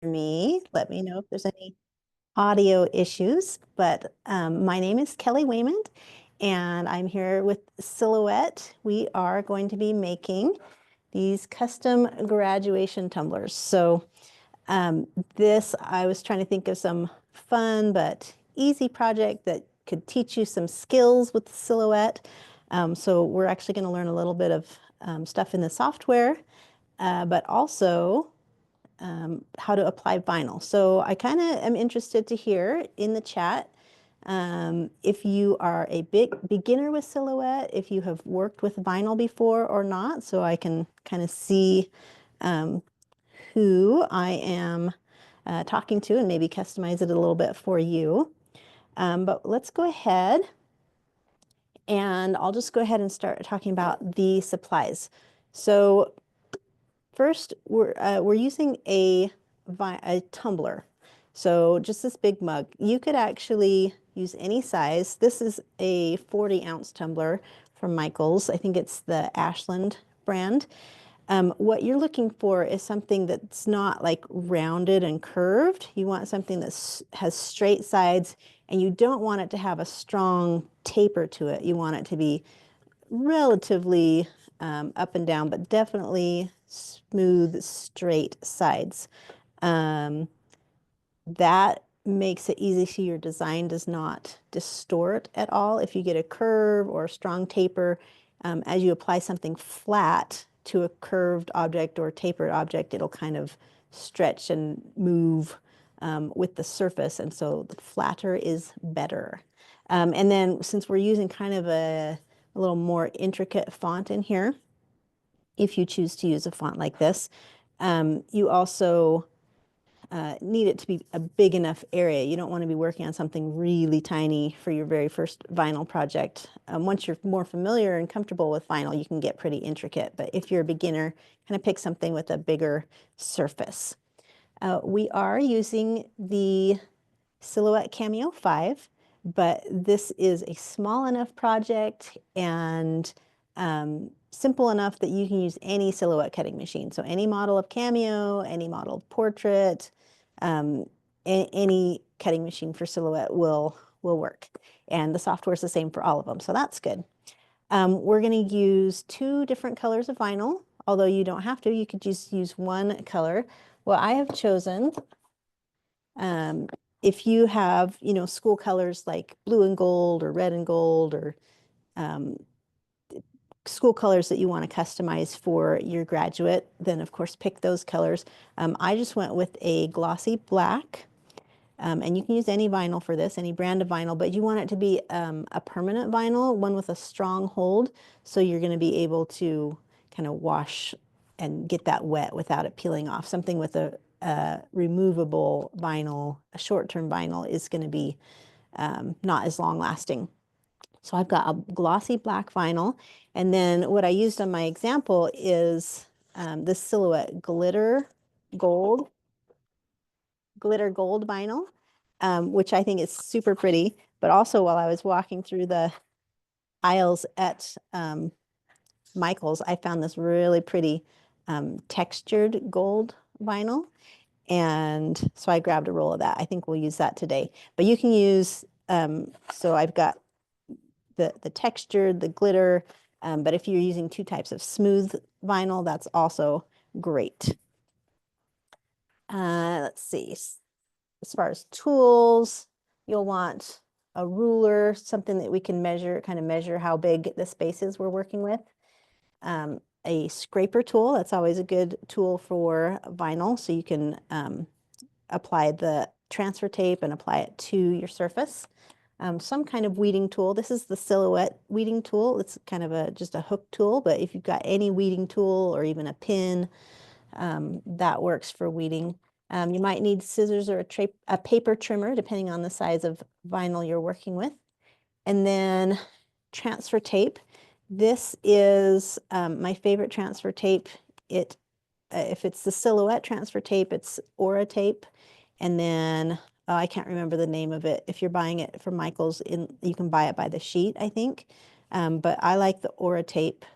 me. Let me know if there's any audio issues. But my name is Kelly Waymond, and I'm here with Silhouette. We are going to be making these custom graduation tumblers. So I was trying to think of some fun but easy project that could teach you some skills with the Silhouette. So we're actually going to learn a little bit of stuff in the software, but also how to apply vinyl. So I kind of am interested to hear in the chat if you are a big beginner with Silhouette, if you have worked with vinyl before or not, so I can kind of see who I am talking to and maybe customize it a little bit for you. But let's go ahead and I'll just go ahead and start talking about the supplies. So first, we're using a tumbler. So just this big mug. You could actually use any size. This is a 40-ounce tumbler from Michaels. I think it's the Ashland brand. What you're looking for is something that's not like rounded and curved. You want something that has straight sides, and you don't want it to have a strong taper to it. You want it to be relatively up and down, but definitely smooth, straight sides. That makes it easy so your design does not distort at all. If you get a curve or a strong taper, as you apply something flat to a curved object or tapered object, it'll kind of stretch and move with the surface. And so the flatter is better. And then since we're using kind of a little more intricate font in here, if you choose to use a font like this, you also need it to be a big enough area. You don't want to be working on something really tiny for your very first vinyl project. Once you're more familiar and comfortable with vinyl, you can get pretty intricate. But if you're a beginner, kind of pick something with a bigger surface. We are using the Silhouette Cameo 5, but this is a small enough project and simple enough that you can use any Silhouette cutting machine. So any model of Cameo, any model of Portrait, any cutting machine for Silhouette will work. And the software is the same for all of them, so that's good. We're going to use 2 different colors of vinyl, although you don't have to. You could just use one color. Well, I have chosen, if you have, school colors like blue and gold or red and gold, or school colors that you want to customize for your graduate, then of course pick those colors. I just went with a glossy black, and you can use any vinyl for this, any brand of vinyl, but you want it to be a permanent vinyl, one with a strong hold, so you're going to be able to kind of wash and get that wet without it peeling off. Something with a removable vinyl, a short-term vinyl, is going to be not as long lasting. So I've got a glossy black vinyl, and then what I used on my example is the Silhouette glitter gold vinyl, which I think is super pretty. But also, while I was walking through the aisles at Michaels, I found this really pretty textured gold vinyl. And so I grabbed a roll of that. I think we'll use that today. But you can use, so I've got the textured, the glitter, but if you're using 2 types of smooth vinyl, that's also great. Let's see. As far as tools, you'll want a ruler, something that we can measure, kind of measure how big the spaces we're working with. A scraper tool, that's always a good tool for vinyl, so you can apply the transfer tape and apply it to your surface. Some kind of weeding tool. This is the Silhouette weeding tool. It's kind of just a hook tool, but if you've got any weeding tool or even a pin, that works for weeding. You might need scissors or a paper trimmer, depending on the size of vinyl you're working with. And then transfer tape. This is my favorite transfer tape. If it's the Silhouette transfer tape, it's Aura tape. And then, I can't remember the name of it. If you're buying it from Michaels, you can buy it by the sheet, I think. But I like the Aura tape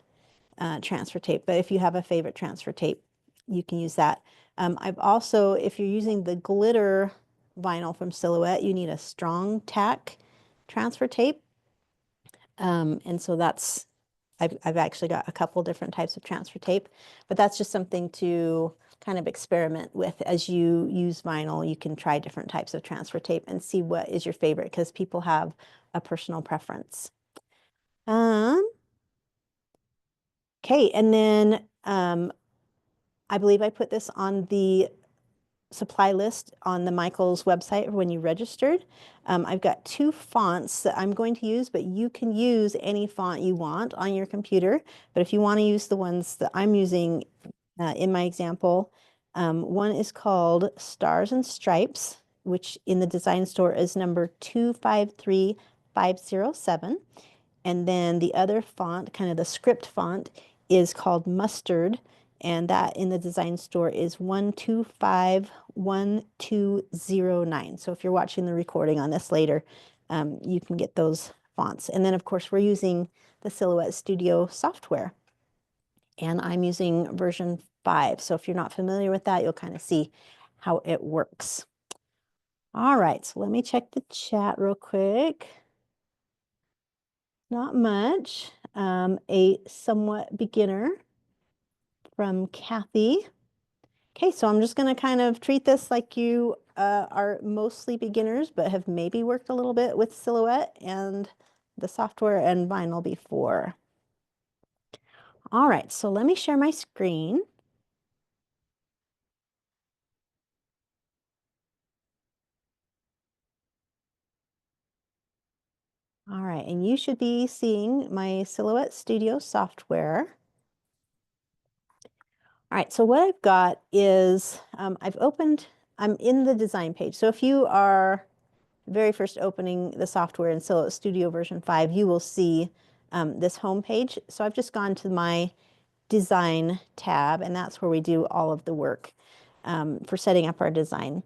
transfer tape. But if you have a favorite transfer tape, you can use that. I've also, if you're using the glitter vinyl from Silhouette, you need a strong tack transfer tape. And so that's, I've actually got a couple different types of transfer tape, but that's just something to kind of experiment with as you use vinyl. You can try different types of transfer tape and see what is your favorite, because people have a personal preference. Okay, and then I believe I put this on the supply list on the Michaels website when you registered. I've got 2 fonts that I'm going to use, but you can use any font you want on your computer. But if you want to use the ones that I'm using in my example, one is called Stars and Stripes, which in the design store is number 253507. And then the other font, kind of the script font, is called Mustard, and that in the design store is 1251209. So if you're watching the recording on this later, you can get those fonts. And then of course we're using the Silhouette Studio software, and I'm using version 5. So if you're not familiar with that, you'll kind of see how it works. All right, so let me check the chat real quick. Not much. A somewhat beginner from Kathy. Okay, so I'm just going to kind of treat this like you are mostly beginners, but have maybe worked a little bit with Silhouette and the software and vinyl before. All right, so let me share my screen. All right, and you should be seeing my Silhouette Studio software. All right, so what I've got is I'm in the design page. So if you are very first opening the software in Silhouette Studio version 5, you will see this home page. So I've just gone to my design tab, and that's where we do all of the work for setting up our design.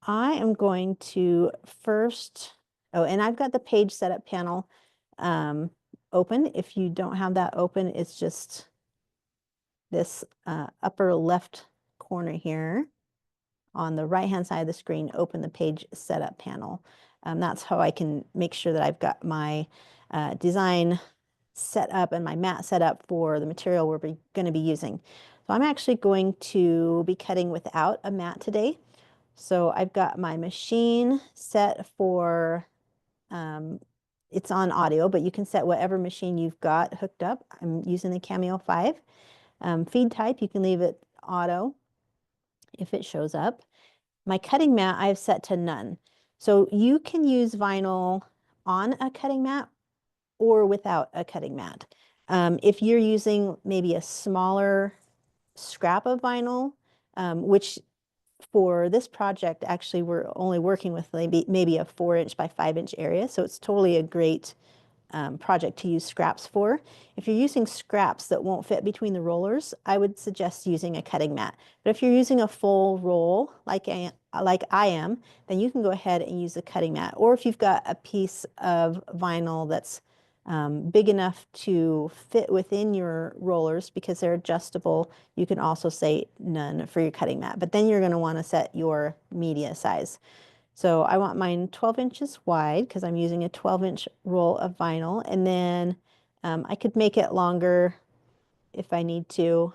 I am going to first, oh, and I've got the page setup panel open. If you don't have that open, it's just this upper left corner here on the right hand side of the screen. Open the page setup panel. That's how I can make sure that I've got my design set up and my mat set up for the material we're going to be using. So I'm actually going to be cutting without a mat today. So I've got my machine set for, it's on audio, but you can set whatever machine you've got hooked up. I'm using the Cameo 5. Feed type, you can leave it auto if it shows up. My cutting mat I've set to none. So you can use vinyl on a cutting mat or without a cutting mat. If you're using maybe a smaller scrap of vinyl, which for this project, actually, we're only working with maybe a 4-inch by 5-inch area. So it's totally a great project to use scraps for. If you're using scraps that won't fit between the rollers, I would suggest using a cutting mat. But if you're using a full roll like I am, then you can go ahead and use a cutting mat. Or if you've got a piece of vinyl that's big enough to fit within your rollers because they're adjustable, you can also say none for your cutting mat. But then you're going to want to set your media size. So I want mine 12 inches wide because I'm using a 12-inch roll of vinyl. And then I could make it longer if I need to.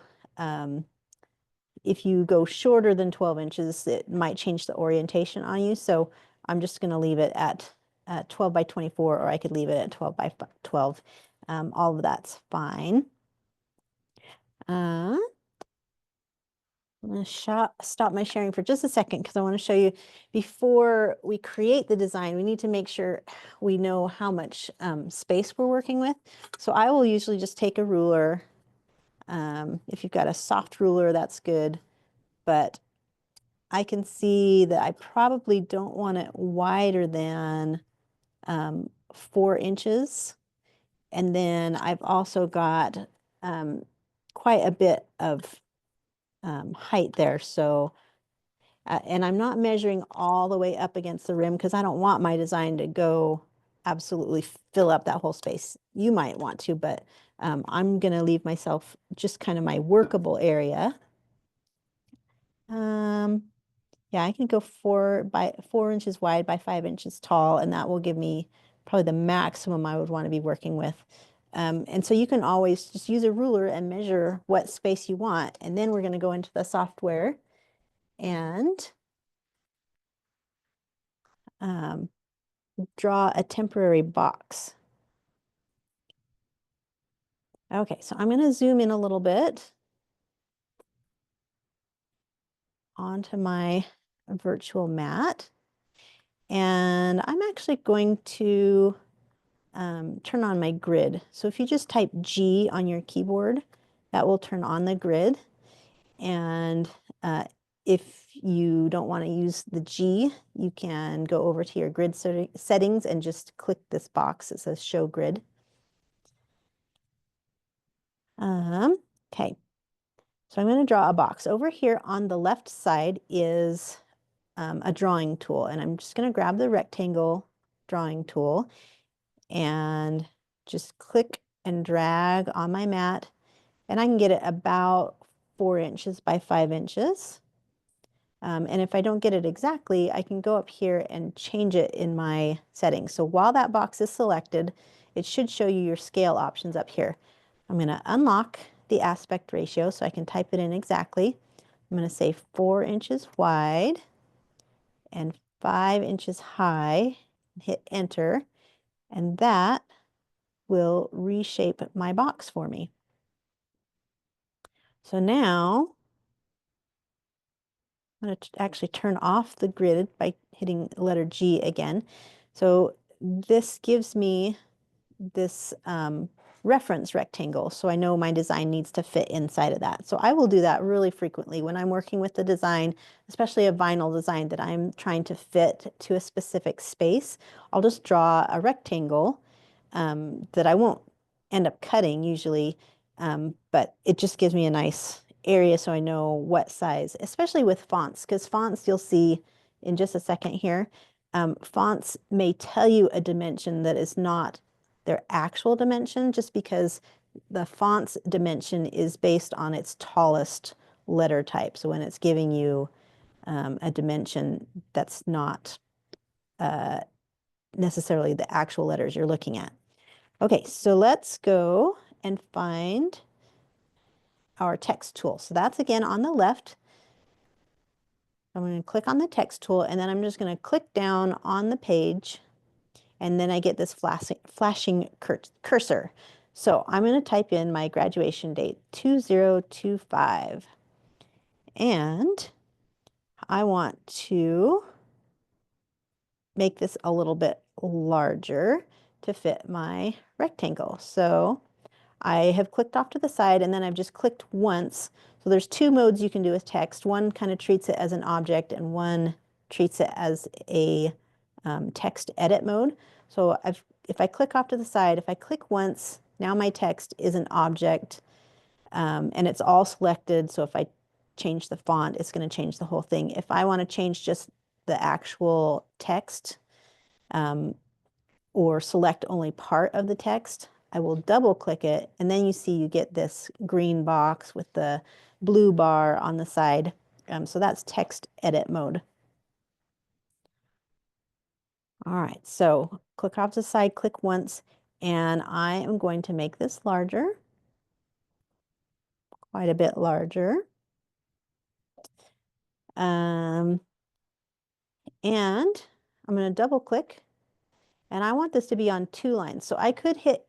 If you go shorter than 12 inches, it might change the orientation on you. So I'm just going to leave it at 12 by 24, or I could leave it at 12 by 12. All of that's fine. I'm going to stop my sharing for just a second because I want to show you, before we create the design, we need to make sure we know how much space we're working with. So I will usually just take a ruler. If you've got a soft ruler, that's good. But I can see that I probably don't want it wider than 4 inches. And then I've also got quite a bit of height there. So, and I'm not measuring all the way up against the rim because I don't want my design to go absolutely fill up that whole space. You might want to, but I'm gonna leave myself just kind of my workable area. Yeah, I can go 4 inches wide by 5 inches tall, and that will give me probably the maximum I would want to be working with. And so you can always just use a ruler and measure what space you want. And then we're going to go into the software and draw a temporary box. Okay, so I'm going to zoom in a little bit onto my virtual mat. And I'm actually going to turn on my grid. So if you just type G on your keyboard, that will turn on the grid. And if you don't want to use the G, you can go over to your grid settings and just click this box that says Show Grid. Okay, so I'm going to draw a box. Over here on the left side is a drawing tool, and I'm just going to grab the rectangle drawing tool and just click and drag on my mat, and I can get it about 4 inches by 5 inches. And if I don't get it exactly, I can go up here and change it in my settings. So while that box is selected, it should show you your scale options up here. I'm going to unlock the aspect ratio so I can type it in exactly. I'm going to say 4 inches wide and 5 inches high, hit enter, and that will reshape my box for me. So now I'm going to actually turn off the grid by hitting letter G again. So this gives me this reference rectangle, so I know my design needs to fit inside of that. So I will do that really frequently when I'm working with the design, especially a vinyl design that I'm trying to fit to a specific space. I'll just draw a rectangle that I won't end up cutting usually, but it just gives me a nice area so I know what size, especially with fonts, because fonts you'll see in just a second here. Fonts may tell you a dimension that is not their actual dimension, just because the font's dimension is based on its tallest letter type. So when it's giving you a dimension that's not necessarily the actual letters you're looking at. Okay, so let's go and find our text tool. So that's again on the left. I'm going to click on the text tool, and then I'm just going to click down on the page, and then I get this flashing cursor. So I'm going to type in my graduation date, 2025, and I want to make this a little bit larger to fit my rectangle. So I have clicked off to the side, and then I've just clicked once. So there's two modes you can do with text. One kind of treats it as an object, and one treats it as a text edit mode. So if I click off to the side, if I click once, now my text is an object, and it's all selected. So if I change the font, it's going to change the whole thing. If I want to change just the actual text, or select only part of the text, I will double click it, and then you see you get this green box with the blue bar on the side. So that's text edit mode. All right, so click off to the side, click once, and I am going to make this larger, quite a bit larger. And I'm going to double click, and I want this to be on 2 lines. So I could hit,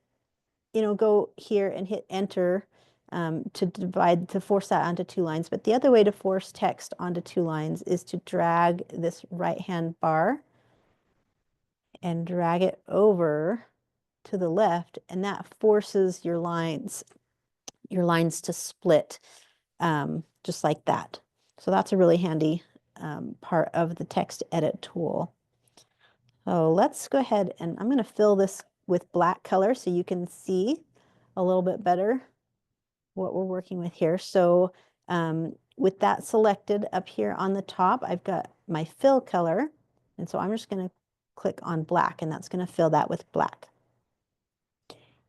go here and hit enter to force that onto 2 lines. But the other way to force text onto 2 lines is to drag this right-hand bar and drag it over to the left, and that forces your lines to split just like that. So that's a really handy part of the text edit tool. So let's go ahead, and I'm going to fill this with black color so you can see a little bit better what we're working with here. So with that selected up here on the top, I've got my fill color. And so I'm just going to click on black, and that's going to fill that with black.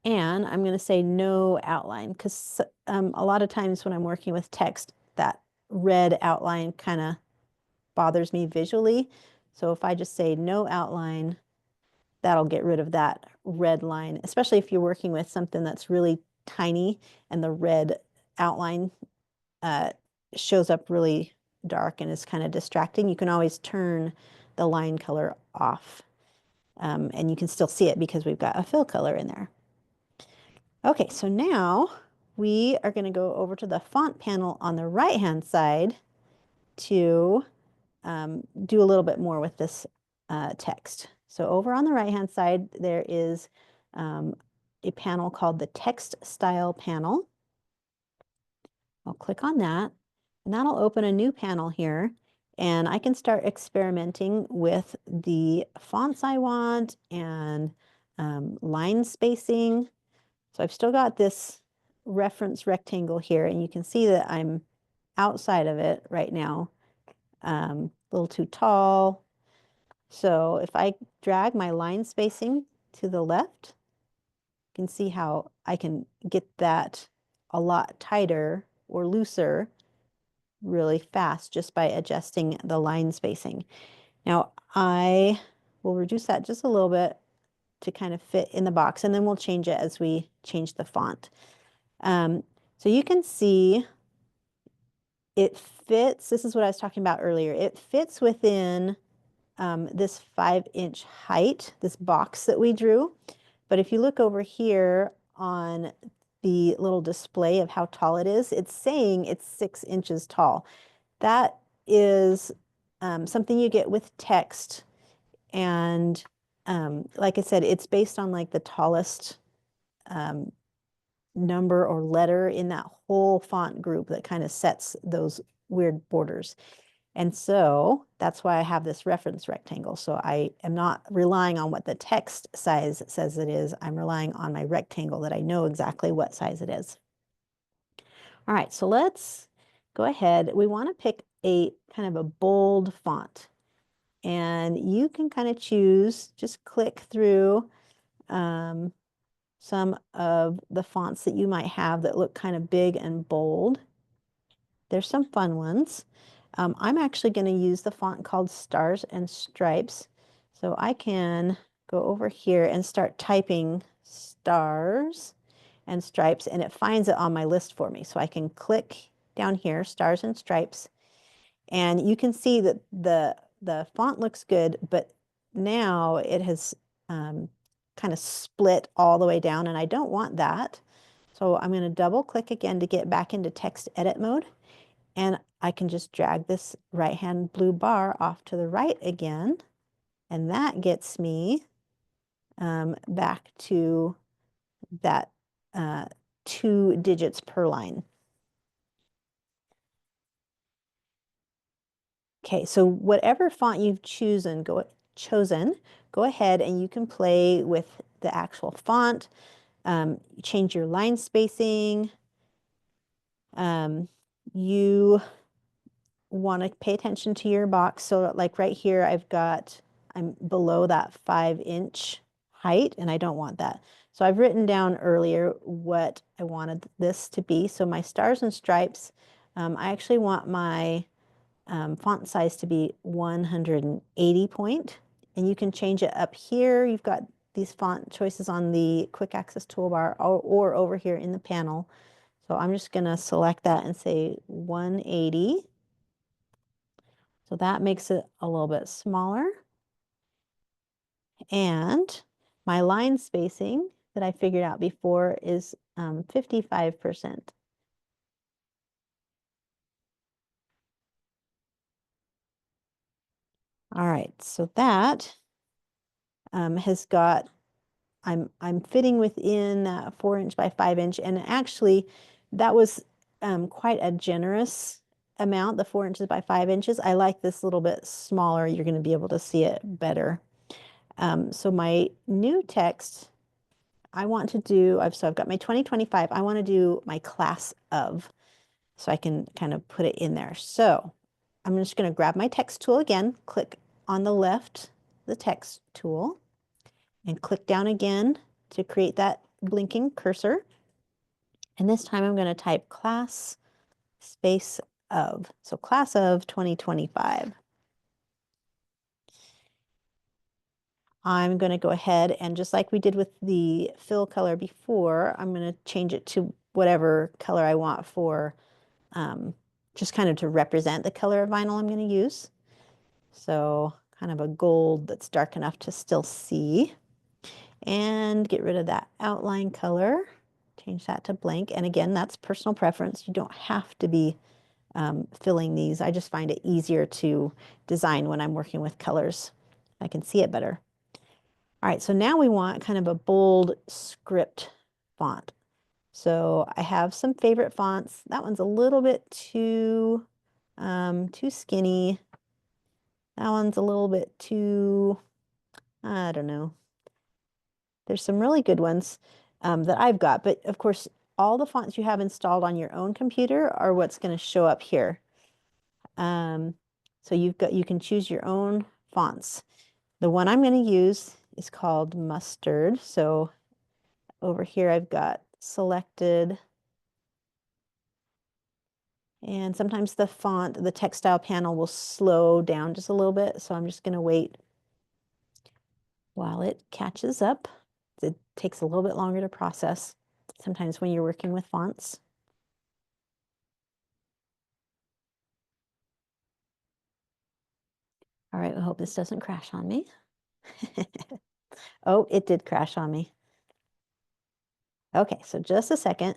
And I'm going to say no outline, because a lot of times when I'm working with text, that red outline kind of bothers me visually. So if I just say no outline, that'll get rid of that red line, especially if you're working with something that's really tiny and the red outline shows up really dark and is kind of distracting. You can always turn the line color off, and you can still see it because we've got a fill color in there. Okay, so now we are going to go over to the font panel on the right-hand side to do a little bit more with this text. So over on the right-hand side, there is a panel called the Text Style panel. I'll click on that, and that'll open a new panel here, and I can start experimenting with the fonts I want and line spacing. So I've still got this reference rectangle here, and you can see that I'm outside of it right now, a little too tall. So if I drag my line spacing to the left, you can see how I can get that a lot tighter or looser really fast just by adjusting the line spacing. Now I will reduce that just a little bit to kind of fit in the box, and then we'll change it as we change the font. So you can see it fits. This is what I was talking about earlier. It fits within this 5-inch height, this box that we drew. But if you look over here on the little display of how tall it is, it's saying it's 6 inches tall. That is something you get with text. And like I said, it's based on like the tallest number or letter in that whole font group that kind of sets those weird borders. And so that's why I have this reference rectangle. So I am not relying on what the text size says it is. I'm relying on my rectangle that I know exactly what size it is. All right, so let's go ahead. We want to pick a kind of a bold font. And you can kind of choose, just click through some of the fonts that you might have that look kind of big and bold. There's some fun ones. I'm actually going to use the font called Stars and Stripes. So I can go over here and start typing Stars and Stripes, and it finds it on my list for me. So I can click down here, Stars and Stripes, and you can see that the font looks good, but now it has kind of split all the way down, and I don't want that. So I'm going to double click again to get back into text edit mode. And I can just drag this right-hand blue bar off to the right again. And that gets me back to that 2 digits per line. Okay, so whatever font you've chosen, go ahead and you can play with the actual font, change your line spacing. You want to pay attention to your box. So like right here, I'm below that 5-inch height, and I don't want that. So I've written down earlier what I wanted this to be. So my Stars and Stripes, I actually want my font size to be 180 point, and you can change it up here. You've got these font choices on the quick access toolbar or over here in the panel. So I'm just going to select that and say 180. So that makes it a little bit smaller. And my line spacing that I figured out before is 55%. All right, so that has got, I'm fitting within that 4-inch by 5-inch, and actually that was quite a generous amount, the 4 inches by 5 inches. I like this a little bit smaller. You're going to be able to see it better. So my new text, I want to do, so I've got my 2025, I want to do my class of, so I can kind of put it in there. So I'm just going to grab my text tool again, click on the left the text tool and click down again to create that blinking cursor. And this time I'm going to type class space of. So class of 2025. I'm going to go ahead and just like we did with the fill color before, I'm going to change it to whatever color I want for just kind of to represent the color of vinyl I'm going to use. So kind of a gold that's dark enough to still see. And get rid of that outline color. Change that to blank. And again, that's personal preference. You don't have to be filling these. I just find it easier to design when I'm working with colors. I can see it better. All right, so now we want kind of a bold script font. So I have some favorite fonts. That one's a little bit too skinny. That one's a little bit too, I don't know. There's some really good ones that I've got, but of course, all the fonts you have installed on your own computer are what's going to show up here. So you can choose your own fonts. The one I'm going to use is called Mustard. So over here I've got selected, and sometimes the font, the textile panel will slow down just a little bit. So I'm just going to wait while it catches up. It takes a little bit longer to process sometimes when you're working with fonts. All right, I hope this doesn't crash on me. Oh, it did crash on me. Okay, so just a second.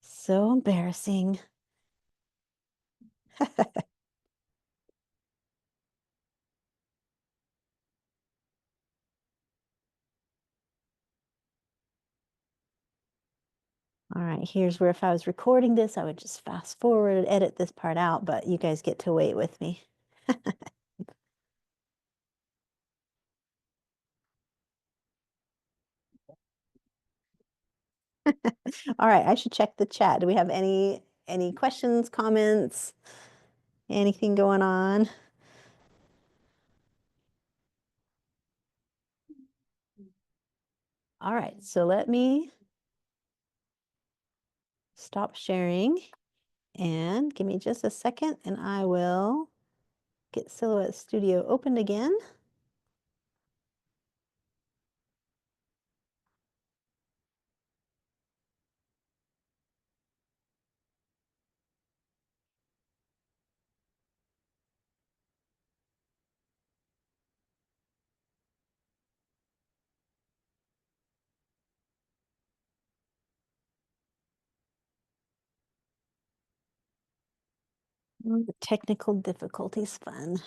So embarrassing. All right, here's where if I was recording this, I would just fast forward and edit this part out, but you guys get to wait with me. All right, I should check the chat. Do we have any questions, comments, anything going on? All right, so let me stop sharing and give me just a second and I will get Silhouette Studio opened again. The technical difficulties fun.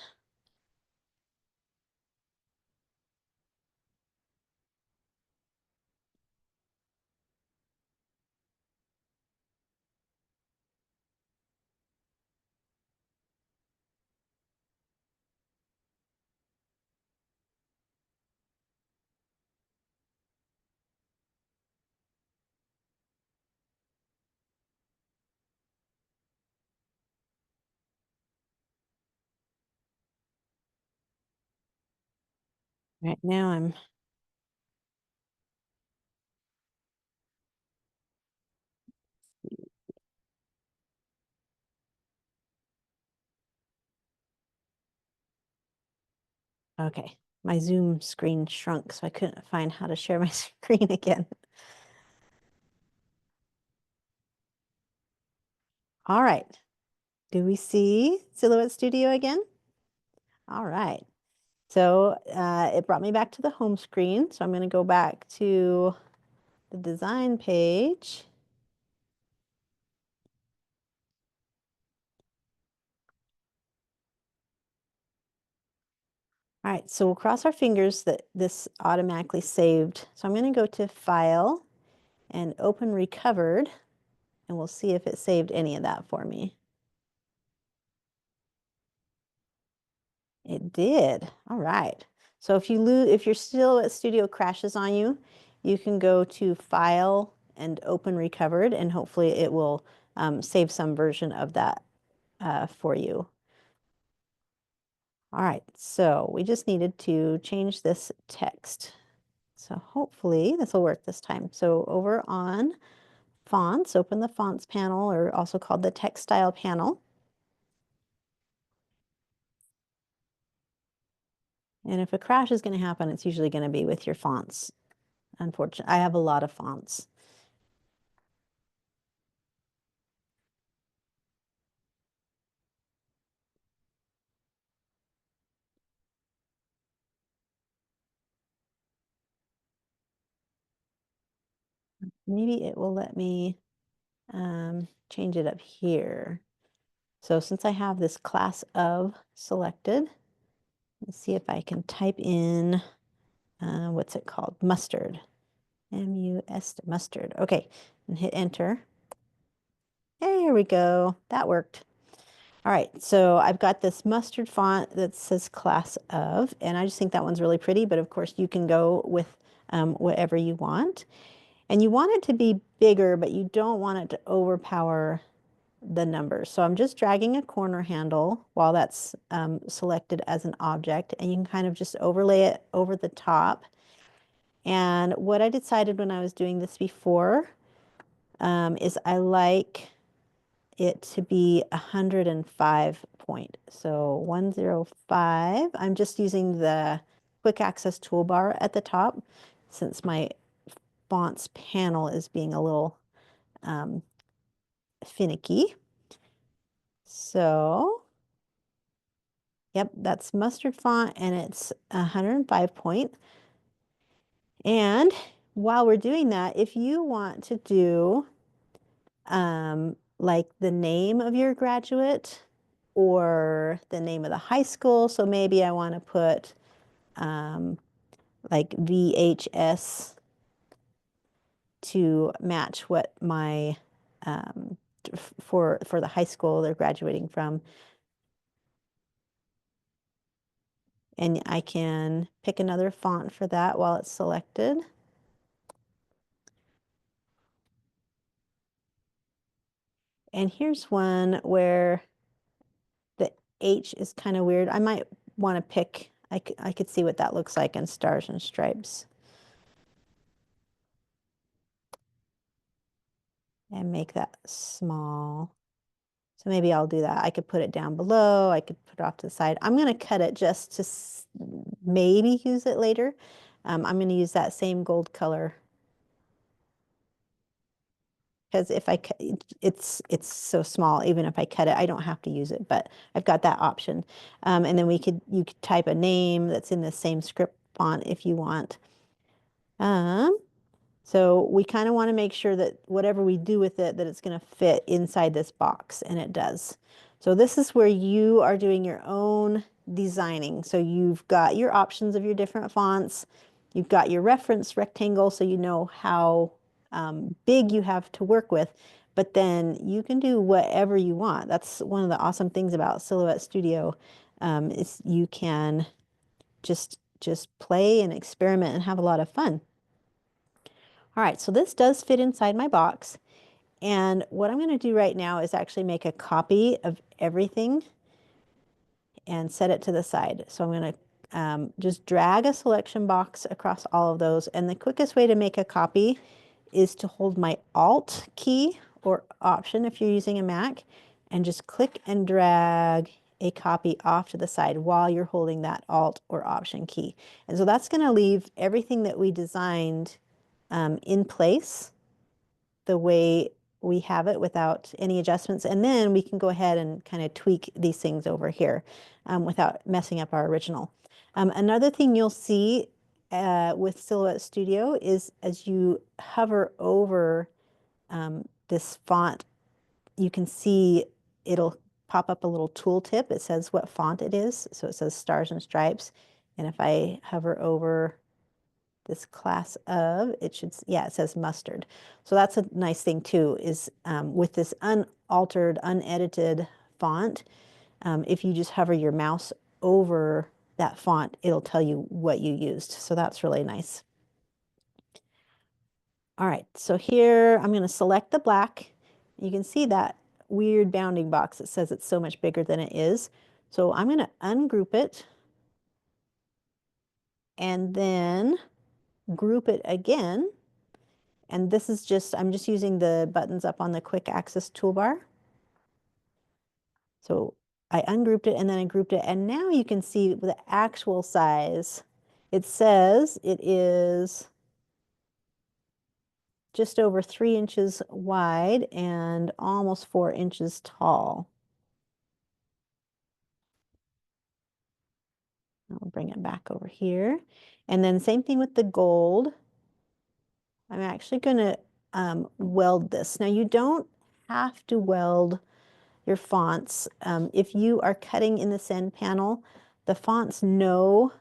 Right now I'm okay. My Zoom screen shrunk, so I couldn't find how to share my screen again. All right. Do we see Silhouette Studio again? All right. So it brought me back to the home screen. So I'm going to go back to the design page. All right, so we'll cross our fingers that this automatically saved. So I'm going to go to File and Open Recovered, and we'll see if it saved any of that for me. It did. All right. So if your Silhouette Studio crashes on you, you can go to File and Open Recovered, and hopefully it will save some version of that for you. All right, so we just needed to change this text. So hopefully this will work this time. So over on fonts, open the fonts panel, or also called the text style panel. And if a crash is going to happen, it's usually going to be with your fonts. Unfortunately, I have a lot of fonts. Maybe it will let me change it up here. So since I have this class of selected, let's see if I can type in, what's it called? Mustard. mustard. Okay, and hit enter. There we go. That worked. All right, so I've got this mustard font that says class of, and I just think that one's really pretty, but of course you can go with whatever you want. And you want it to be bigger, but you don't want it to overpower the numbers. So I'm just dragging a corner handle while that's selected as an object, and you can kind of just overlay it over the top. And what I decided when I was doing this before is I like it to be 105 point. So 105. I'm just using the quick access toolbar at the top since my fonts panel is being a little finicky. So, yep, that's mustard font and it's 105 point. And while we're doing that, if you want to do like the name of your graduate or the name of the high school, so maybe I want to put like VHS to match what my for the high school they're graduating from. And I can pick another font for that while it's selected. And here's one where the H is kind of weird. I might want to pick, I could see what that looks like in Stars and Stripes. And make that small. So maybe I'll do that. I could put it down below. I could put it off to the side. I'm going to cut it just to maybe use it later. I'm going to use that same gold color because if I cut, it's so small. Even if I cut it, I don't have to use it, but I've got that option. And then you could type a name that's in the same script font if you want. So we kind of want to make sure that whatever we do with it, that it's going to fit inside this box, and it does. So this is where you are doing your own designing. So you've got your options of your different fonts. You've got your reference rectangle, so you know how big you have to work with. But then you can do whatever you want. That's one of the awesome things about Silhouette Studio, is you can just play and experiment and have a lot of fun. All right, so this does fit inside my box. And what I'm going to do right now is actually make a copy of everything and set it to the side. So I'm going to just drag a selection box across all of those. And the quickest way to make a copy is to hold my Alt key or Option if you're using a Mac, and just click and drag a copy off to the side while you're holding that Alt or Option key. And so that's going to leave everything that we designed in place the way we have it without any adjustments. And then we can go ahead and kind of tweak these things over here without messing up our original. Another thing you'll see with Silhouette Studio is as you hover over this font, you can see it'll pop up a little tooltip. It says what font it is. So it says Stars and Stripes. And if I hover over this class of, it should, yeah, it says mustard. So that's a nice thing too, is with this unaltered, unedited font, if you just hover your mouse over that font, it'll tell you what you used. So that's really nice. All right, so here I'm going to select the black. You can see that weird bounding box that says it's so much bigger than it is. So I'm going to ungroup it and then group it again. And this is just, I'm just using the buttons up on the quick access toolbar. So I ungrouped it and then I grouped it. And now you can see the actual size. It says it is just over 3 inches wide and almost 4 inches tall. I'll bring it back over here. And then same thing with the gold. I'm actually going to weld this. Now you don't have to weld your fonts. If you are cutting in the send panel, the fonts know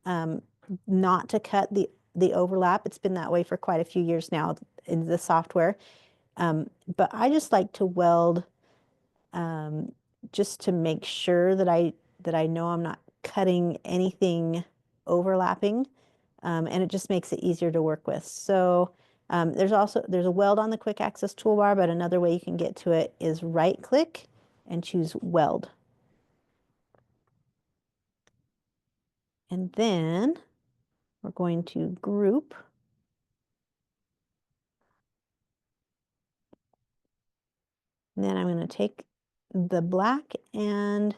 not to cut the overlap. It's been that way for quite a few years now in the software. But I just like to weld just to make sure that I know I'm not cutting anything overlapping, and it just makes it easier to work with. So there's a weld on the quick access toolbar, but another way you can get to it is right click and choose weld. And then we're going to group. And then I'm going to take the black and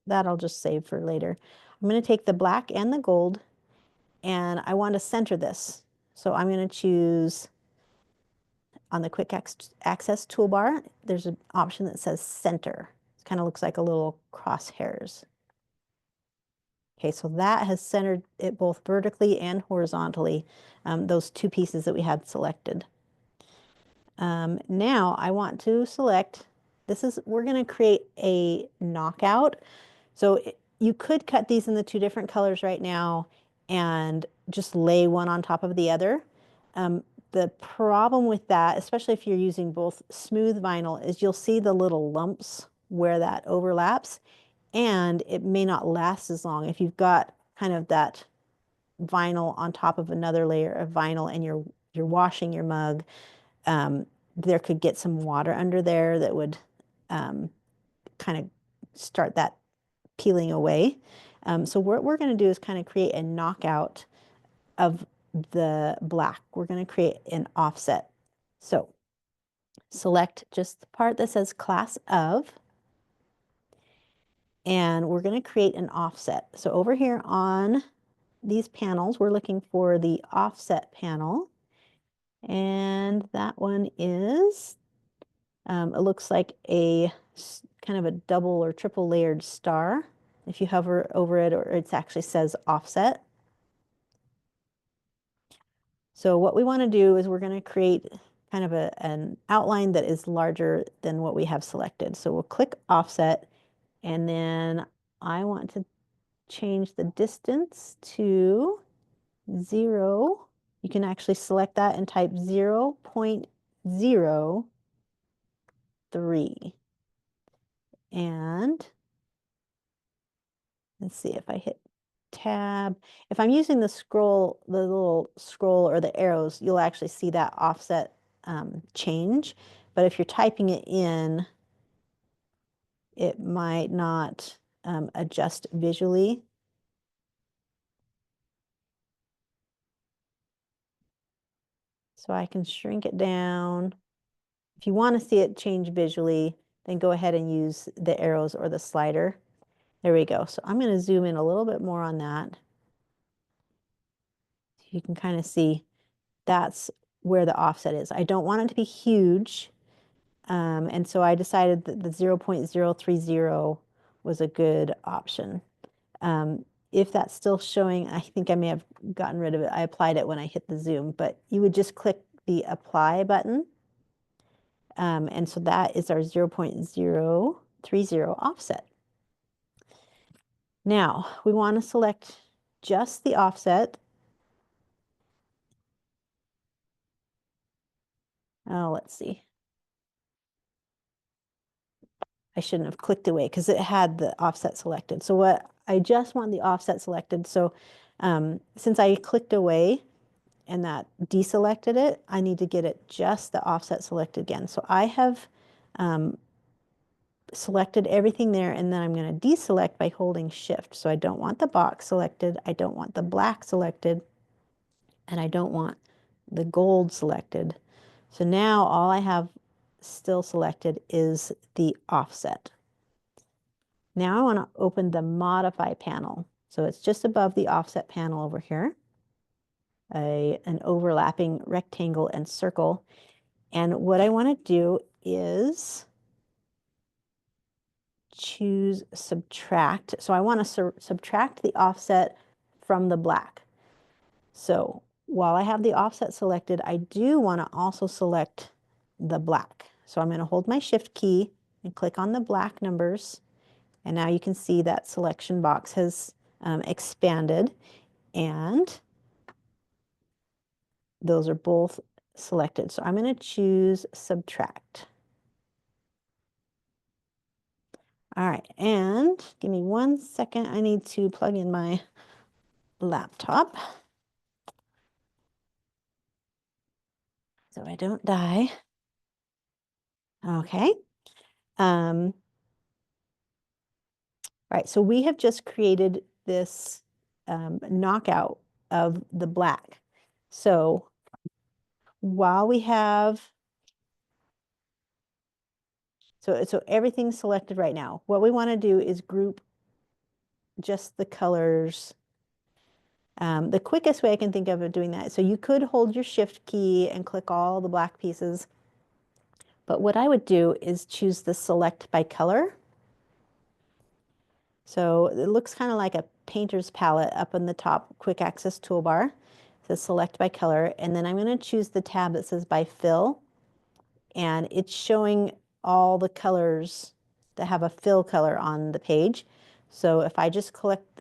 that I'll just save for later. I'm going to take the black and the gold, and I want to center this. So I'm going to choose on the quick access toolbar, there's an option that says center. It kind of looks like a little crosshairs. Okay, so that has centered it both vertically and horizontally, those two pieces that we had selected. Now I want to select, we're going to create a knockout. So you could cut these in the two different colors right now and just lay one on top of the other. The problem with that, especially if you're using both smooth vinyl, is you'll see the little lumps where that overlaps, and it may not last as long. If you've got kind of that vinyl on top of another layer of vinyl and you're washing your mug, there could get some water under there that would kind of start that peeling away. So what we're going to do is kind of create a knockout of the black. We're going to create an offset. So select just the part that says class of, and we're going to create an offset. So over here on these panels, we're looking for the offset panel, and that one is, it looks like a kind of a double or triple layered star. If you hover over it, or it actually says offset. So what we want to do is we're going to create kind of an outline that is larger than what we have selected. So we'll click offset, and then I want to change the distance to 0. You can actually select that and type 0.03. And let's see if I hit tab. If I'm using the little scroll or the arrows, you'll actually see that offset change. But if you're typing it in, it might not adjust visually. So I can shrink it down. If you want to see it change visually, then go ahead and use the arrows or the slider. There we go. So I'm going to zoom in a little bit more on that. You can kind of see that's where the offset is. I don't want it to be huge. And so I decided that the 0.030 was a good option. If that's still showing, I think I may have gotten rid of it. I applied it when I hit the zoom, but you would just click the apply button. And so that is our 0.030 offset. Now we want to select just the offset. Oh, let's see. I shouldn't have clicked away because it had the offset selected. So I just want the offset selected. So since I clicked away and that deselected it, I need to get it just the offset selected again. So I have selected everything there, and then I'm going to deselect by holding shift. So I don't want the box selected, I don't want the black selected, and I don't want the gold selected. So now all I have still selected is the offset. Now I want to open the modify panel. So it's just above the offset panel over here, an overlapping rectangle and circle. And what I want to do is choose subtract. So I want to subtract the offset from the black. So while I have the offset selected, I do want to also select the black. So I'm going to hold my shift key and click on the black numbers. And now you can see that selection box has expanded, and those are both selected. So I'm going to choose subtract. All right, and give me 1 second. I need to plug in my laptop so I don't die. Okay. All right, so we have just created this knockout of the black. So while we have, so everything's selected right now. What we want to do is group just the colors. The quickest way I can think of doing that, so you could hold your shift key and click all the black pieces, but what I would do is choose the select by color. So it looks kind of like a painter's palette up in the top quick access toolbar. It says select by color, and then I'm going to choose the tab that says by fill, and it's showing all the colors that have a fill color on the page. So if I just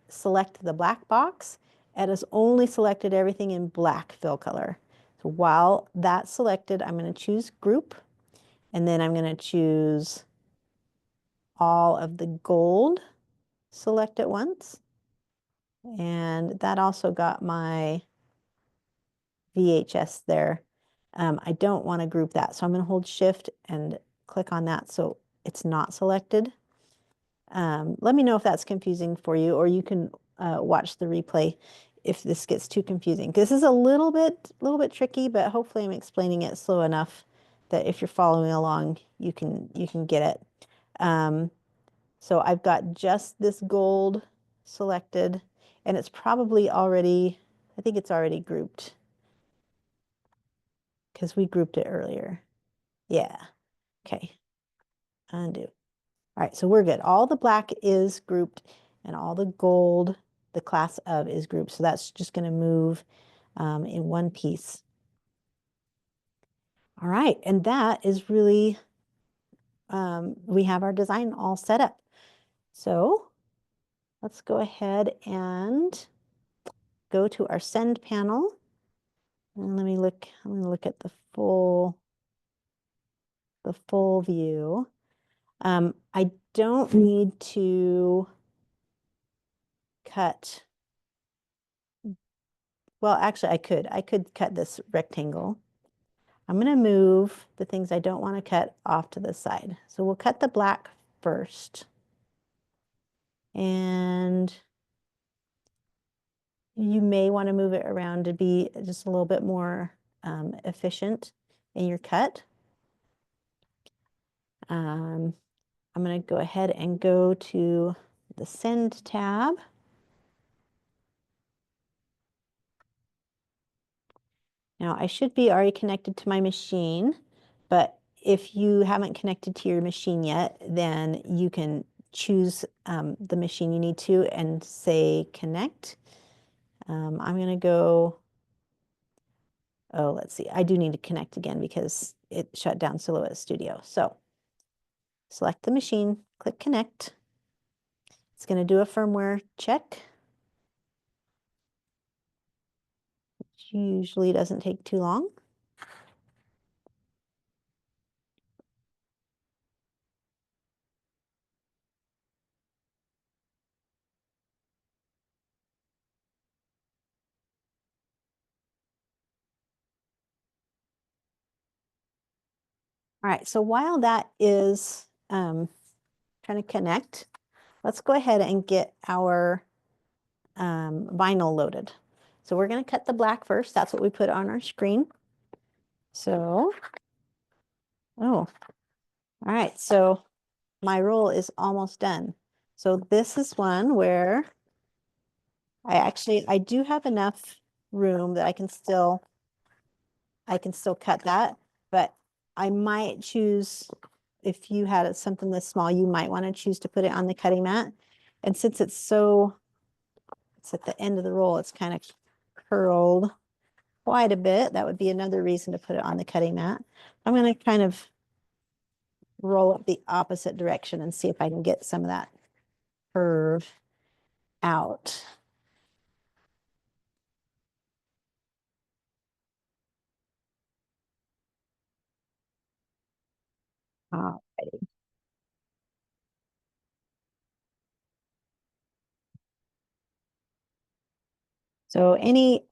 select the black box, it has only selected everything in black fill color. So while that's selected, I'm going to choose group, and then I'm going to choose all of the gold select at once. And that also got my VHS there. I don't want to group that, so I'm going to hold shift and click on that so it's not selected. Let me know if that's confusing for you, or you can watch the replay if this gets too confusing. This is a little bit tricky, but hopefully I'm explaining it slow enough that if you're following along, you can get it. So I've got just this gold selected, and it's probably already, I think it's already grouped because we grouped it earlier. Yeah. Okay. Undo. All right, so we're good. All the black is grouped and all the gold, the class of, is grouped. So that's just going to move in one piece. All right, and that is really, we have our design all set up. So let's go ahead and go to our send panel. And let me look, I'm going to look at the full view. I don't need to cut, well, actually I could cut this rectangle. I'm going to move the things I don't want to cut off to the side. So we'll cut the black first. And you may want to move it around to be just a little bit more efficient in your cut. I'm going to go ahead and go to the Send tab. Now I should be already connected to my machine, but if you haven't connected to your machine yet, then you can choose the machine you need to and say connect. I'm going to go, oh, let's see. I do need to connect again because it shut down Silhouette Studio. So select the machine, click connect. It's going to do a firmware check, which usually doesn't take too long. All right, so while that is trying to connect. Let's go ahead and get our vinyl loaded. So we're going to cut the black first. That's what we put on our screen. So, all right. So my roll is almost done. So this is one where I do have enough room that I can still cut that, but I might choose, if you had something this small, you might want to choose to put it on the cutting mat. And since it's at the end of the roll, it's kind of curled quite a bit. That would be another reason to put it on the cutting mat. I'm going to kind of roll up the opposite direction and see if I can get some of that curve out. Alrighty. So any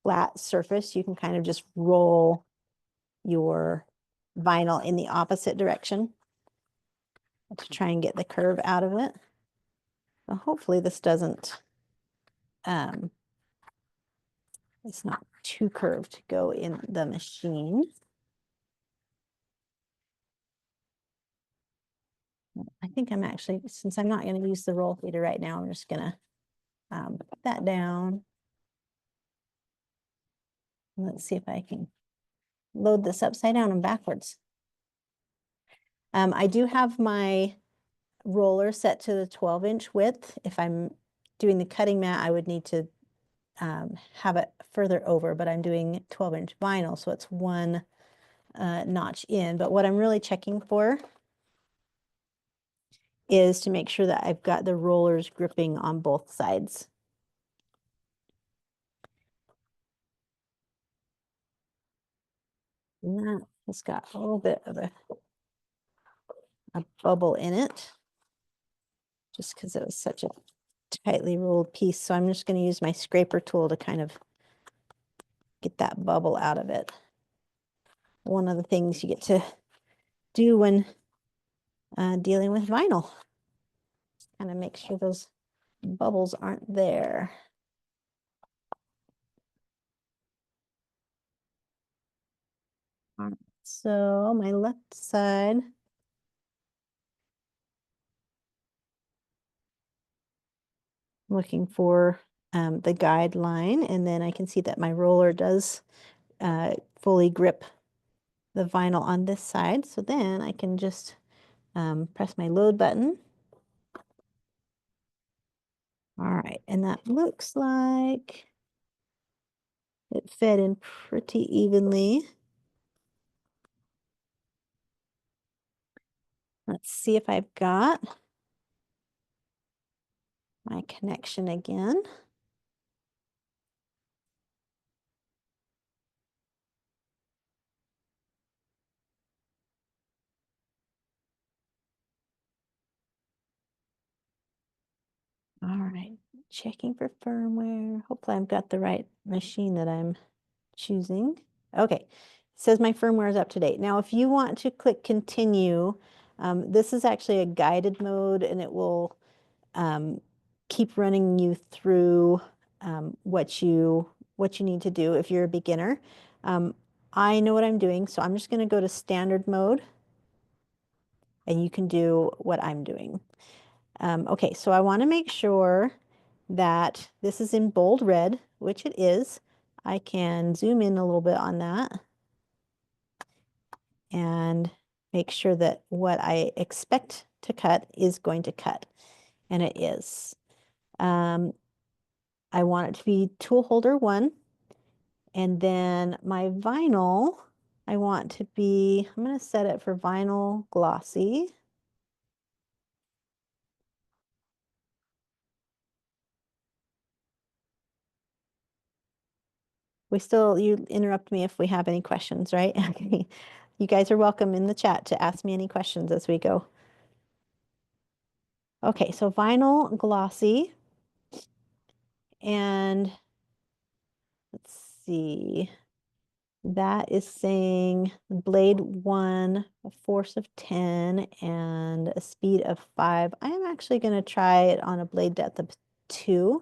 flat surface, you can kind of just roll your vinyl in the opposite direction to try and get the curve out of it. Well, hopefully this doesn't, it's not too curved to go in the machine. I think I'm actually, since I'm not going to use the roll feeder right now, I'm just going to put that down. Let's see if I can load this upside down and backwards. I do have my roller set to the 12-inch width. If I'm doing the cutting mat, I would need to have it further over, but I'm doing 12-inch vinyl, so it's one notch in. But what I'm really checking for is to make sure that I've got the rollers gripping on both sides. And that has got a little bit of a bubble in it, just because it was such a tightly rolled piece. So I'm just going to use my scraper tool to kind of get that bubble out of it. One of the things you get to do when dealing with vinyl. Kind of make sure those bubbles aren't there. So my left side, looking for the guideline, and then I can see that my roller does fully grip the vinyl on this side. So then I can just press my load button. All right, and that looks like it fed in pretty evenly. Let's see if I've got my connection again. All right, checking for firmware. Hopefully I've got the right machine that I'm choosing. Okay, it says my firmware is up to date. Now, if you want to click continue, this is actually a guided mode, and it will keep running you through what you need to do if you're a beginner. I know what I'm doing, so I'm just going to go to standard mode, and you can do what I'm doing. Okay, so I want to make sure that this is in bold red, which it is. I can zoom in a little bit on that and make sure that what I expect to cut is going to cut, and it is. I want it to be tool holder 1, and then my vinyl, I want to be, I'm going to set it for vinyl glossy. You interrupt me if we have any questions, right? Okay. You guys are welcome in the chat to ask me any questions as we go. Okay, so vinyl glossy. And let's see. That is saying blade 1, a force of 10, and a speed of 5. I am actually going to try it on a blade depth of 2.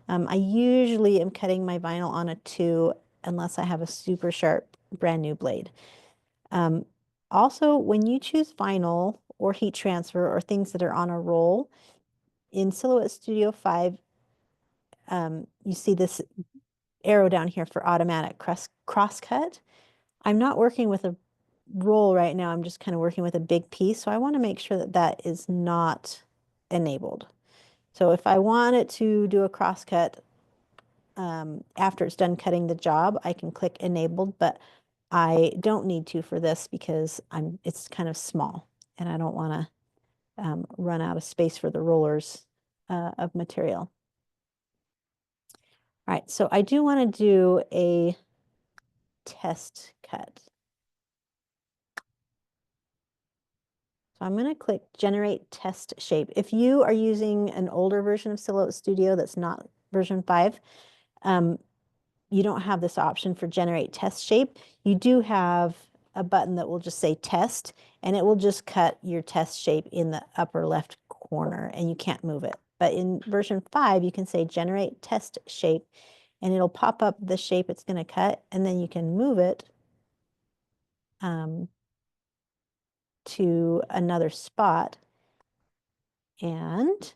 I usually am cutting my vinyl on a 2 unless I have a super sharp brand new blade. Also, when you choose vinyl or heat transfer or things that are on a roll, in Silhouette Studio 5, you see this arrow down here for automatic crosscut. I'm not working with a roll right now. I'm just kind of working with a big piece. So I want to make sure that that is not enabled. So if I want it to do a crosscut after it's done cutting the job, I can click enabled, but I don't need to for this because it's kind of small and I don't want to run out of space for the rollers of material. All right, so I do want to do a test cut. So I'm going to click Generate Test Shape. If you are using an older version of Silhouette Studio that's not version 5, you don't have this option for Generate Test Shape. You do have a button that will just say Test, and it will just cut your test shape in the upper left corner, and you can't move it. But in version 5, you can say Generate Test Shape, and it'll pop up the shape it's going to cut, and then you can move it to another spot. And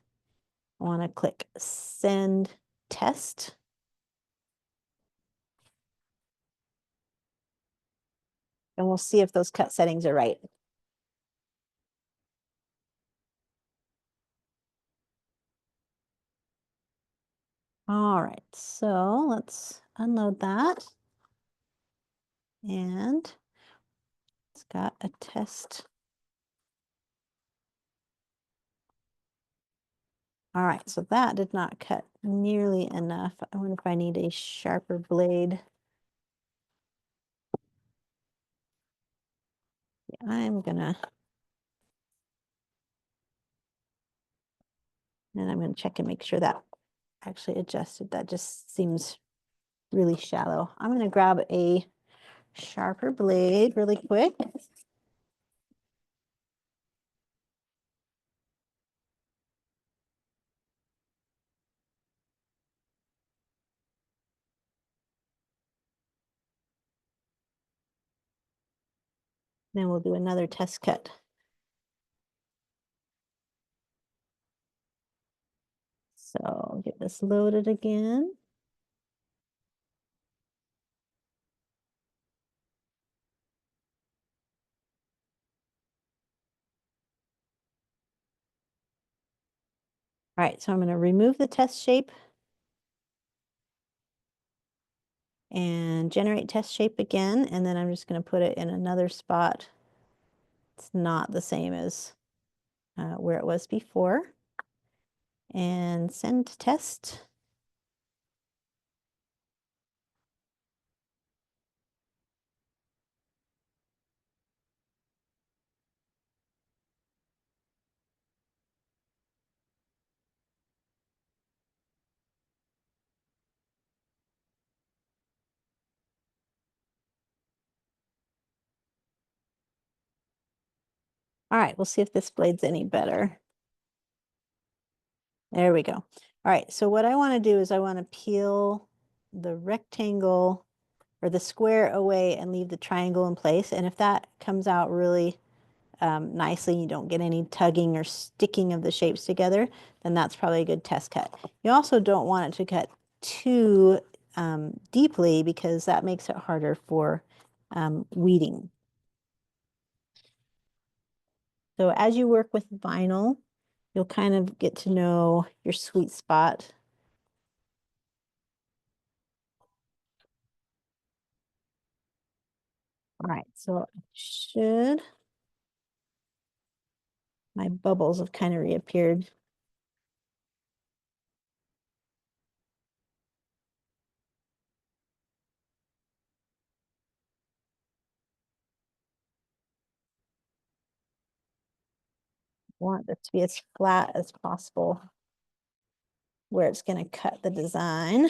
I want to click Send Test. And we'll see if those cut settings are right. All right, so let's unload that. And it's got a test. All right, so that did not cut nearly enough. I wonder if I need a sharper blade. Yeah, I'm gonna check and make sure that actually adjusted. That just seems really shallow. I'm gonna grab a sharper blade really quick. Then we'll do another test cut. So get this loaded again. All right, so I'm going to remove the test shape and generate test shape again, and then I'm just going to put it in another spot. It's not the same as where it was before. And send to test. All right, we'll see if this blade's any better. There we go. All right, so what I want to do is I want to peel the rectangle or the square away and leave the triangle in place. And if that comes out really nicely, you don't get any tugging or sticking of the shapes together, then that's probably a good test cut. You also don't want it to cut too deeply because that makes it harder for weeding. So as you work with vinyl, you'll kind of get to know your sweet spot. All right, so my bubbles have kind of reappeared. I want this to be as flat as possible where it's going to cut the design.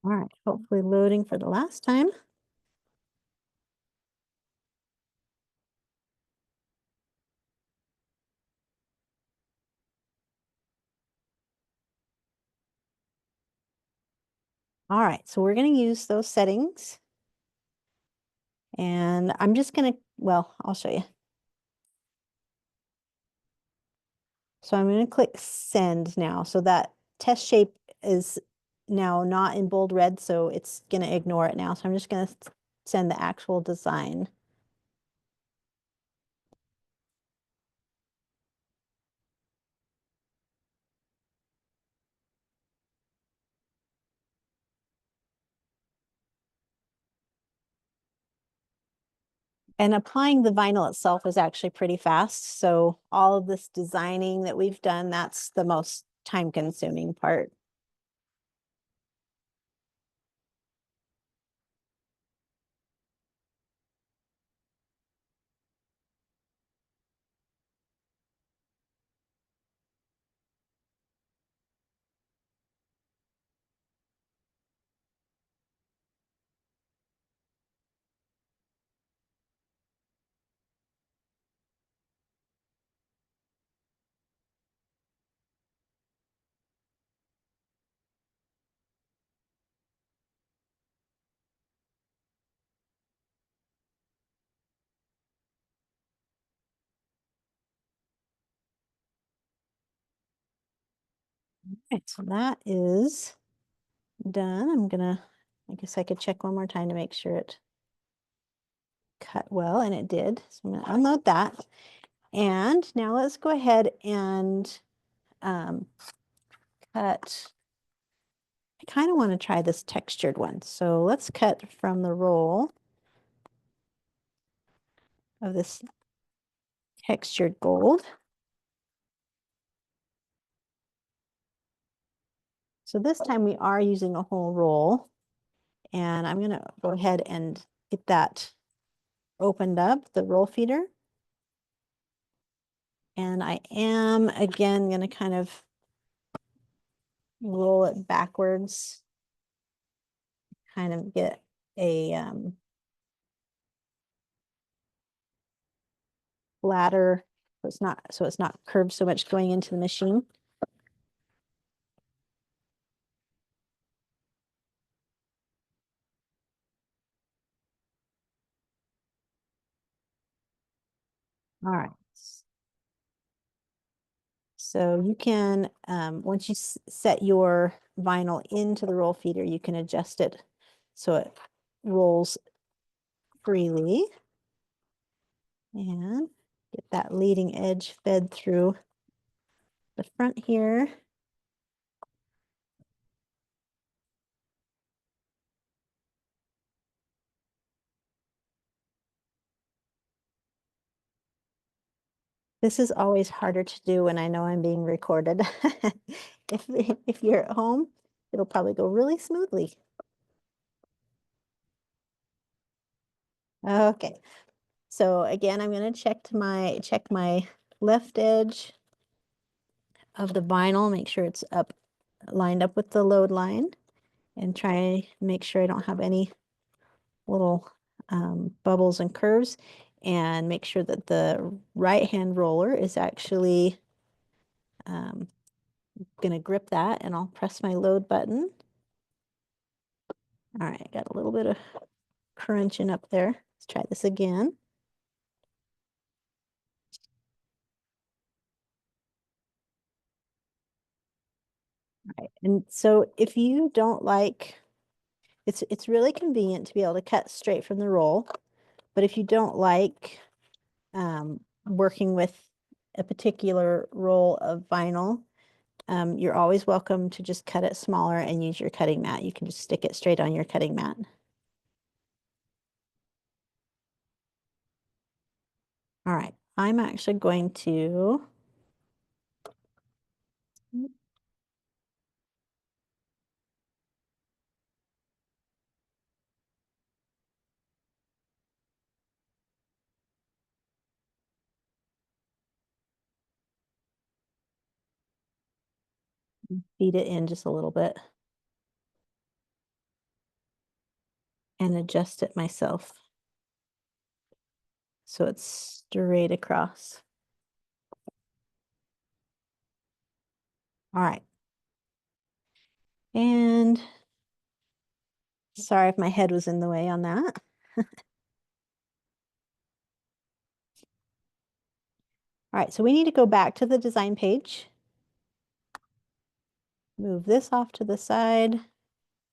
All right, hopefully loading for the last time. All right, so we're going to use those settings. And I'm just going to, well, I'll show you. So I'm going to click send now. So that test shape is now not in bold red, so it's going to ignore it now. So I'm just going to send the actual design. And applying the vinyl itself is actually pretty fast. So all of this designing that we've done, that's the most time-consuming part. Right, so that is done. I guess I could check one more time to make sure it cut well, and it did. So I'm gonna unload that. And now let's go ahead and cut. I kind of want to try this textured one. So let's cut from the roll of this textured gold. So this time we are using a whole roll, and I'm going to go ahead and get that opened up, the roll feeder. And I am again going to kind of roll it backwards, kind of get a flatter, so it's not curved so much going into the machine. All right. So you can, once you set your vinyl into the roll feeder, you can adjust it so it rolls freely. And get that leading edge fed through the front here. This is always harder to do when I know I'm being recorded. If you're at home, it'll probably go really smoothly. Okay, so again, I'm going to check my left edge of the vinyl, make sure it's up lined up with the load line, and try to make sure I don't have any little bubbles and curves, and make sure that the right hand roller is actually going to grip that, and I'll press my load button. All right, got a little bit of crunching up there. Let's try this again. All right, and so if you don't like, it's really convenient to be able to cut straight from the roll, but if you don't like working with a particular roll of vinyl, you're always welcome to just cut it smaller and use your cutting mat. You can just stick it straight on your cutting mat. All right, I'm actually going to feed it in just a little bit. and adjust it myself so it's straight across. All right. And sorry if my head was in the way on that. All right, so we need to go back to the design page. Move this off to the side.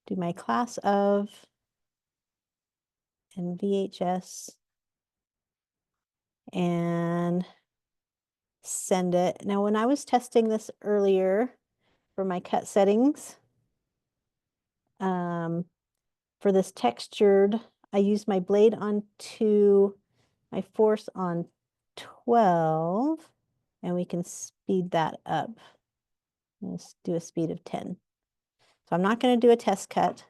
Do my class of and VHS and send it. Now, when I was testing this earlier for my cut settings, for this textured, I used my blade on 2, my force on 12, and we can speed that up. Let's do a speed of 10. So I'm not going to do a test cut.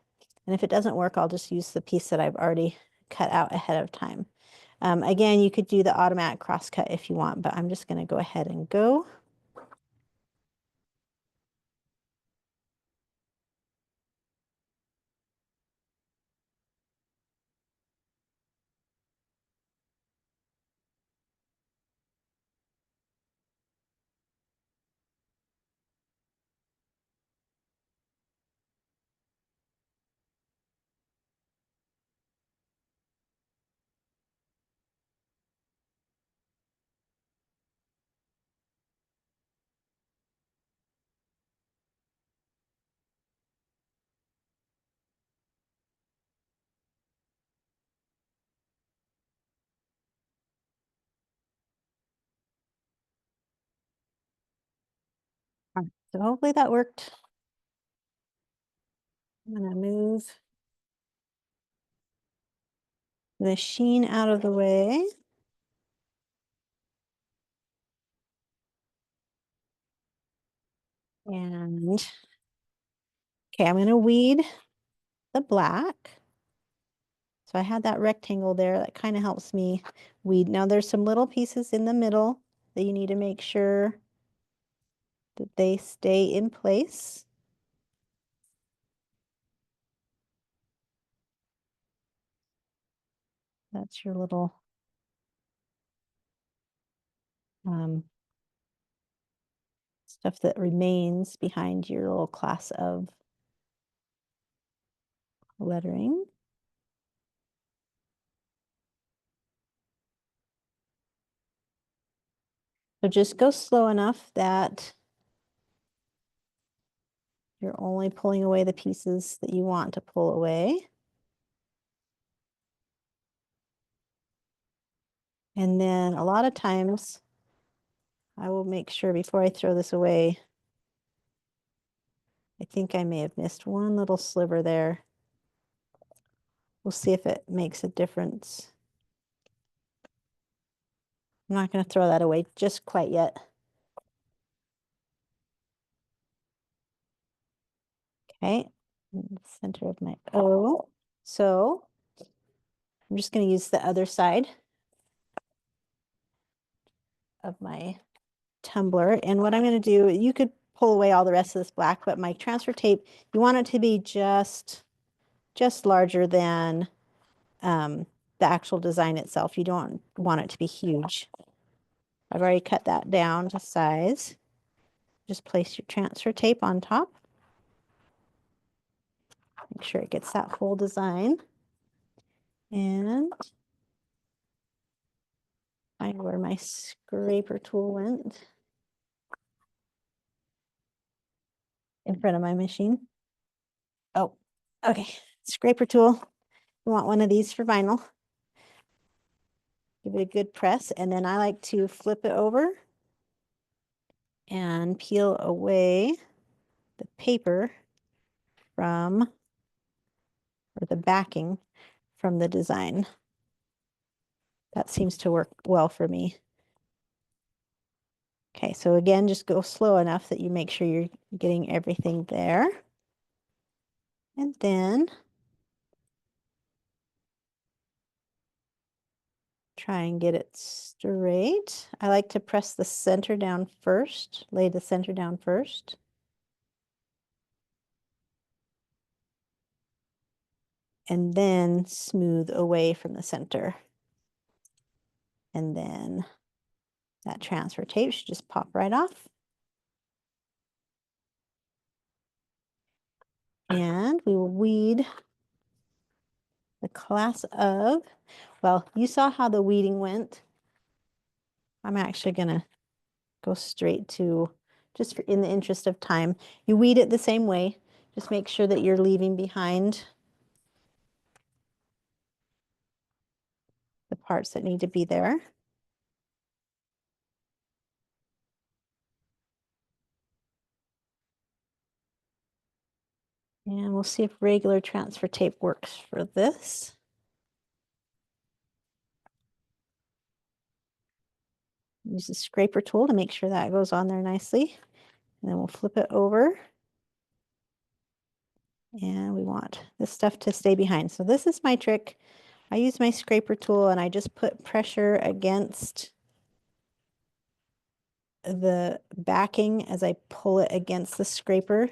And if it doesn't work, I'll just use the piece that I've already cut out ahead of time. Again, you could do the automatic crosscut if you want, but I'm just going to go ahead and go. So hopefully that worked. I'm going to move the machine out of the way. And okay, I'm going to weed the black. So I had that rectangle there that kind of helps me weed. Now there's some little pieces in the middle that you need to make sure that they stay in place. That's your little stuff that remains behind your little class of lettering. So just go slow enough that you're only pulling away the pieces that you want to pull away. And then a lot of times I will make sure before I throw this away, I think I may have missed one little sliver there. We'll see if it makes a difference. I'm not going to throw that away just quite yet. Okay, in the center of my O. So I'm just going to use the other side of my tumbler. And what I'm going to do, you could pull away all the rest of this black, but my transfer tape, you want it to be just larger than the actual design itself. You don't want it to be huge. I've already cut that down to size. Just place your transfer tape on top. Make sure it gets that full design. And find where my scraper tool went. In front of my machine. Oh, okay. Scraper tool. You want one of these for vinyl. Give it a good press, and then I like to flip it over and peel away the paper from, or the backing from the design. That seems to work well for me. Okay, so again, just go slow enough that you make sure you're getting everything there. And then try and get it straight. I like to press the center down first, lay the center down first. and then smooth away from the center. And then that transfer tape should just pop right off. And we will weed the class of, well, you saw how the weeding went. I'm actually gonna go straight to, just for, in the interest of time, you weed it the same way. Just make sure that you're leaving behind the parts that need to be there. And we'll see if regular transfer tape works for this. Use the scraper tool to make sure that goes on there nicely. And then we'll flip it over. And we want this stuff to stay behind. So this is my trick. I use my scraper tool and I just put pressure against the backing as I pull it against the scraper.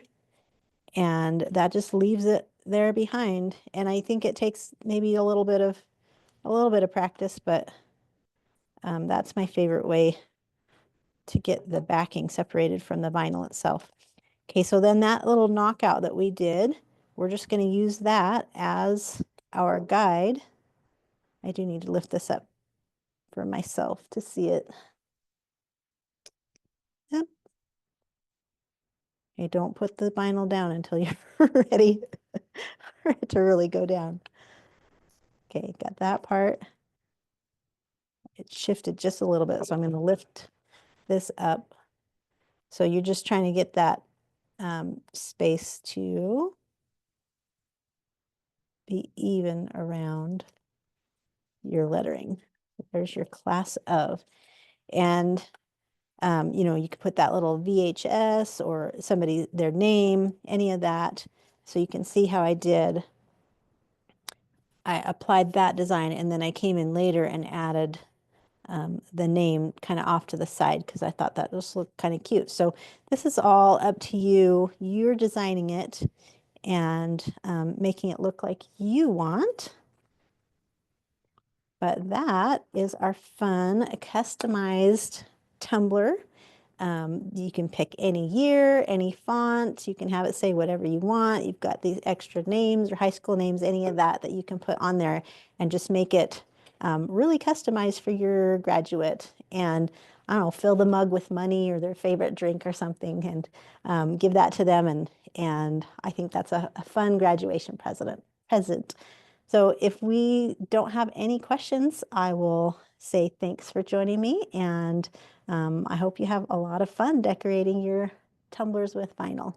And that just leaves it there behind. And I think it takes maybe a little bit of practice, but that's my favorite way to get the backing separated from the vinyl itself. Okay, so then that little knockout that we did, we're just going to use that as our guide. I do need to lift this up for myself to see it. Yep. Okay, don't put the vinyl down until you're ready for it to really go down. Okay, got that part. It shifted just a little bit, so I'm going to lift this up. So you're just trying to get that space to be even around your lettering. There's your class of. And, you know, you could put that little VHS or somebody, their name, any of that. So you can see how I did. I applied that design and then I came in later and added the name kind of off to the side because I thought that just looked kind of cute. So this is all up to you. You're designing it and making it look like you want. But that is our fun customized tumbler. You can pick any year, any font. You can have it say whatever you want. You've got these extra names or high school names, any of that that you can put on there and just make it really customized for your graduate. And I don't know, fill the mug with money or their favorite drink or something and give that to them. And I think that's a fun graduation present. So if we don't have any questions, I will say thanks for joining me, and I hope you have a lot of fun decorating your tumblers with vinyl.